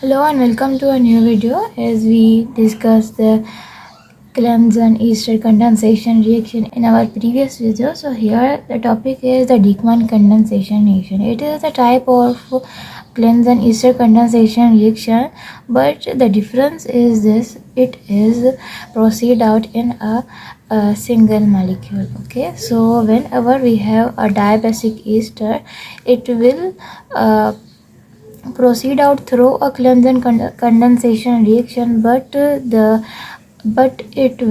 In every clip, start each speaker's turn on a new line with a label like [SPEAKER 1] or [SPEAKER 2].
[SPEAKER 1] Hello and welcome to a new video as we discuss the Clemson-Easter condensation reaction in our previous video. So here the topic is the Dieckmann condensation reaction. It is a type of Clemson-Easter condensation reaction, but the difference is this: it is proceed out in a single molecule. Okay, so whenever we have a diabasic ester, it will proceed out through a Clemson condensation reaction, but it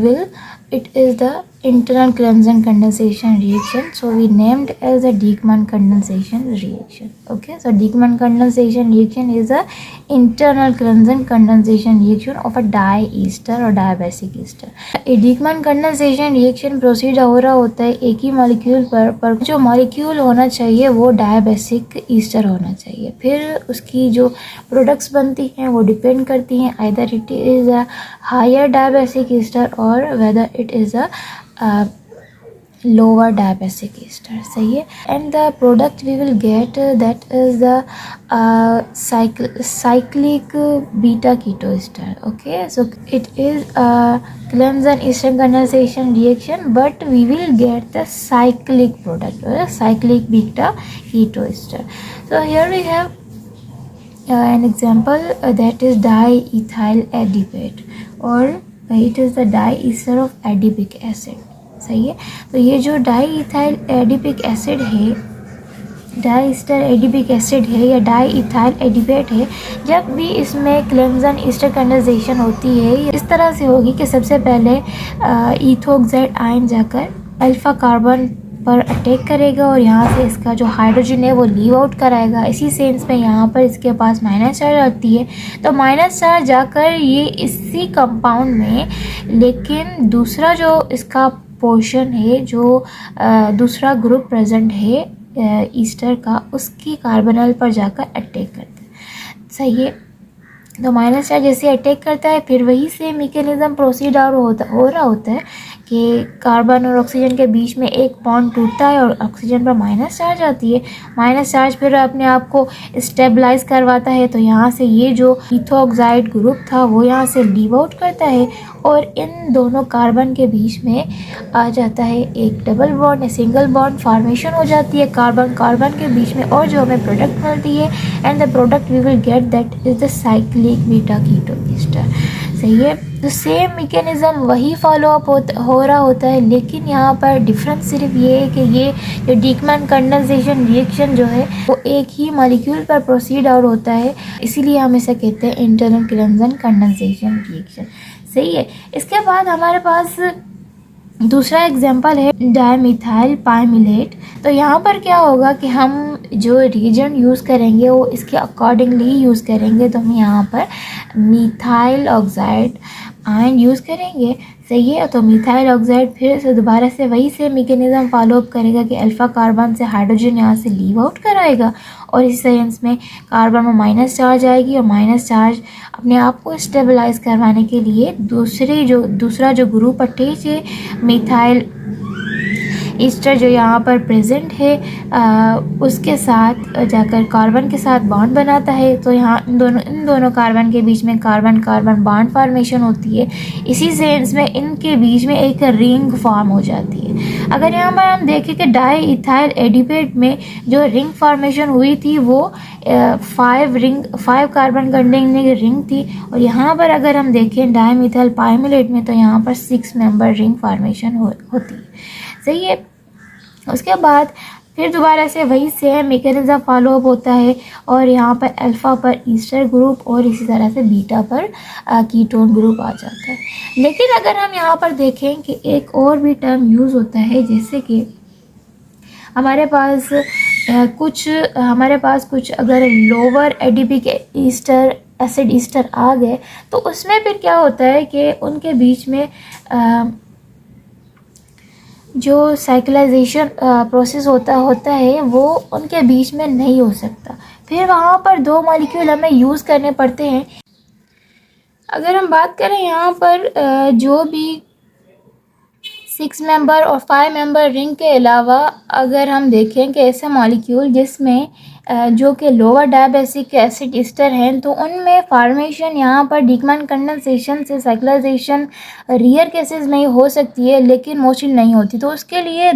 [SPEAKER 1] is the internal Clemson condensation reaction, so we named as a Dieckmann condensation reaction. Okay, so Dieckmann condensation reaction is a internal Clemson condensation reaction of a diester or diabasic ester. A Dieckmann condensation reaction proceed हो रहा होता है एक ही molecule पर जो molecule होना चाहिए वो डायबेसिक ईस्टर होना चाहिए। फिर उसकी जो प्रोडक्ट्स बनती हैं वो डिपेंड करती हैं either it is a higher dibasic ester और whether it is a lower diabasic ester. सही है। and the product we will get that is the cyclic beta keto ester. Okay, so it is a Clemson ester condensation reaction, but we will get the cyclic product or cyclic beta keto ester. So here we have an example that is diethyl adipate or it is the diester of adipic acid. सही है। तो ये जो diethyl adipic acid है, डाईस्टर adipic acid है या diethyl एडिपेट है, जब भी इसमें क्लेम्सन ईस्टर कंडेंसेशन होती है इस तरह से होगी कि सबसे पहले इथोक्साइड आयन जाकर अल्फा कार्बन पर अटैक करेगा और यहाँ से इसका जो हाइड्रोजन है वो लीव आउट कराएगा। इसी सेंस में यहाँ पर इसके पास माइनस चार्ज आती है, तो माइनस चार्ज जाकर ये इसी कंपाउंड में, लेकिन दूसरा जो इसका पोर्शन है जो दूसरा ग्रुप प्रेजेंट है ईस्टर का, उसकी कार्बनल पर जाकर अटैक करता है। सही है। तो माइनस चार्ज जैसे अटैक करता है फिर वही सेम मैकेनिज्म प्रोसीड हो रहा होता है कि कार्बन और ऑक्सीजन के बीच में एक बॉन्ड टूटता है और ऑक्सीजन पर माइनस चार्ज आती है। माइनस चार्ज फिर अपने आप को स्टेबलाइज करवाता है, तो यहाँ से ये जो इथोक्साइड ग्रुप था वो यहाँ से लीव आउट करता है और इन दोनों कार्बन के बीच में आ जाता है एक डबल बॉन्ड या सिंगल बॉन्ड फॉर्मेशन हो जाती है कार्बन कार्बन के बीच में, और जो हमें प्रोडक्ट मिलती है and the product we will get that is the cyclic beta keto ester. सही है। तो सेम मैकेनिज्म वही फॉलो अप हो रहा होता है, लेकिन यहाँ पर डिफरेंस सिर्फ ये है कि ये जो डीकमैन कंडेंसेशन रिएक्शन जो है वो एक ही मॉलिक्यूल पर प्रोसीड आउट होता है, इसीलिए हम इसे कहते हैं इंटरनल क्लेम्सन कंडेंसेशन रिएक्शन। सही है। इसके बाद हमारे पास दूसरा एग्जांपल है डायमिथाइल पाइमिलेट। तो यहाँ पर क्या होगा कि हम जो रिएजेंट यूज़ करेंगे वो इसके अकॉर्डिंगली यूज़ करेंगे। तो हम यहाँ पर मिथाइल ऑक्साइड आयन यूज़ करेंगे। सही है। तो मिथाइल ऑक्साइड फिर से दोबारा से वही से मैकेनिज्म फॉलो अप करेगा कि अल्फ़ा कार्बन से हाइड्रोजन यहाँ से लीव आउट कराएगा और इस सेंस में कार्बन में माइनस चार्ज आएगी और माइनस चार्ज अपने आप को स्टेबलाइज करवाने के लिए दूसरा जो ग्रुप अटैच है मिथाइल ईस्टर जो यहाँ पर प्रेजेंट है उसके साथ जाकर कार्बन के साथ बॉन्ड बनाता है। तो यहाँ इन दोनों कार्बन के बीच में कार्बन कार्बन बॉन्ड फॉर्मेशन होती है। इसी सेंस में इनके बीच में एक रिंग फॉर्म हो जाती है। अगर यहाँ पर हम देखें कि डाईइथाइल एडिपेट में जो रिंग फॉर्मेशन हुई थी वो 5 कार्बन कंटेनिंग रिंग थी, और यहाँ पर अगर हम देखें डायमिथाइल पाइमिलेट में तो यहाँ पर 6 मेंबर रिंग फॉर्मेशन होती है। सही है। उसके बाद फिर दोबारा से वही सेम मैकेनिज्म फॉलो अप होता है और यहाँ पर अल्फ़ा पर ईस्टर ग्रुप और इसी तरह से बीटा पर कीटोन ग्रुप आ जाता है। लेकिन अगर हम यहाँ पर देखें कि एक और भी टर्म यूज़ होता है, जैसे कि हमारे पास कुछ अगर lower adipic ester acid ester आ गए तो उसमें फिर क्या होता है कि उनके बीच में जो साइक्लाइजेशन प्रोसेस होता है वो उनके बीच में नहीं हो सकता। फिर वहाँ पर 2 मॉलिक्यूल हमें यूज़ करने पड़ते हैं। अगर हम बात करें यहाँ पर जो भी 6 मेंबर और 5 मेंबर रिंग के अलावा अगर हम देखें कि ऐसे मॉलिक्यूल जिसमें जो कि लोअर डायबेसिक एसिड ईस्टर हैं, तो उनमें फार्मेशन यहाँ पर डीकमान कंडेंसेशन से साइक्लाइजेशन रियर केसेस में हो सकती है, लेकिन मोस्टली नहीं होती। तो उसके लिए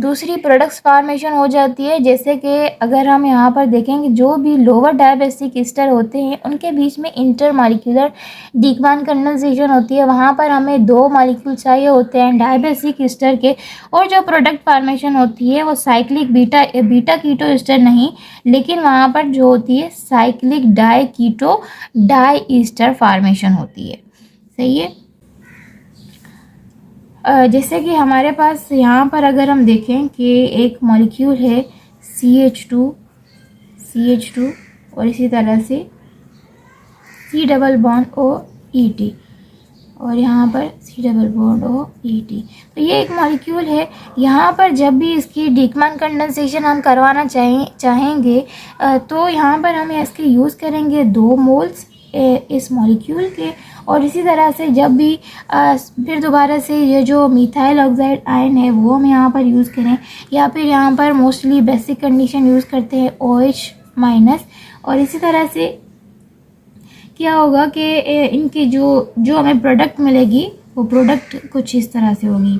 [SPEAKER 1] दूसरी प्रोडक्ट्स फार्मेशन हो जाती है। जैसे कि अगर हम यहाँ पर देखेंगे, जो भी लोअर डायबेसिक ईस्टर होते हैं उनके बीच में इंटर मॉलिक्यूलर डीकमान कंडेंसेशन होती है। वहाँ पर हमें 2 मॉलिक्यूल चाहिए होते हैं डायबेसिक ईस्टर के, और जो प्रोडक्ट फार्मेशन होती है वो साइक्लिक बीटा कीटो ईस्टर नहीं, लेकिन वहाँ पर जो होती है cyclic die keto di Easter formation होती है। सही है। जैसे कि हमारे पास यहाँ पर अगर हम देखें कि एक मॉलिक्यूल है CH2 और इसी तरह से C डबल बॉन्ड OET, और यहाँ पर C डबल बॉन्ड OET। तो ये एक मॉलिक्यूल है। यहाँ पर जब भी इसकी डीकमान कंडेंसेशन हम करवाना चाहेंगे तो यहाँ पर हम इसके यूज़ करेंगे 2 मोल्स इस मॉलिक्यूल के, और इसी तरह से जब भी फिर दोबारा से ये जो मिथाइल ऑक्साइड आयन है वो हम यहाँ पर यूज़ करें, या फिर यहाँ पर मोस्टली बेसिक कंडीशन यूज़ करते हैं OH-, और इसी तरह से क्या होगा कि इनकी जो हमें प्रोडक्ट मिलेगी वो प्रोडक्ट कुछ इस तरह से होगी।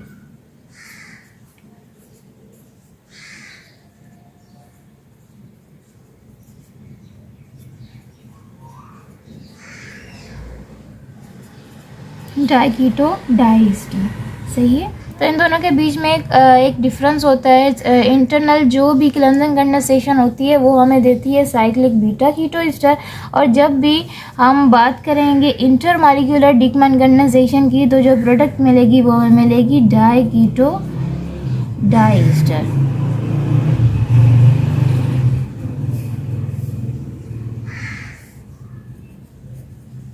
[SPEAKER 1] डाईकीटो डाईस्टर। सही है। तो इन दोनों के बीच में एक डिफरेंस होता है। इंटरनल जो भी क्लेंजिंग कंडेंसेशन होती है वो हमें देती है साइक्लिक बीटा कीटो ईस्टर, और जब भी हम बात करेंगे इंटर मॉलिक्यूलर डीकमान कंडेंसेशन की तो जो प्रोडक्ट मिलेगी वो हमें मिलेगी di keto di ester.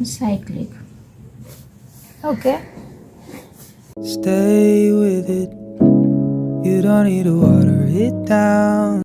[SPEAKER 1] Cyclic. Okay.
[SPEAKER 2] Stay with it. You don't need to water it down.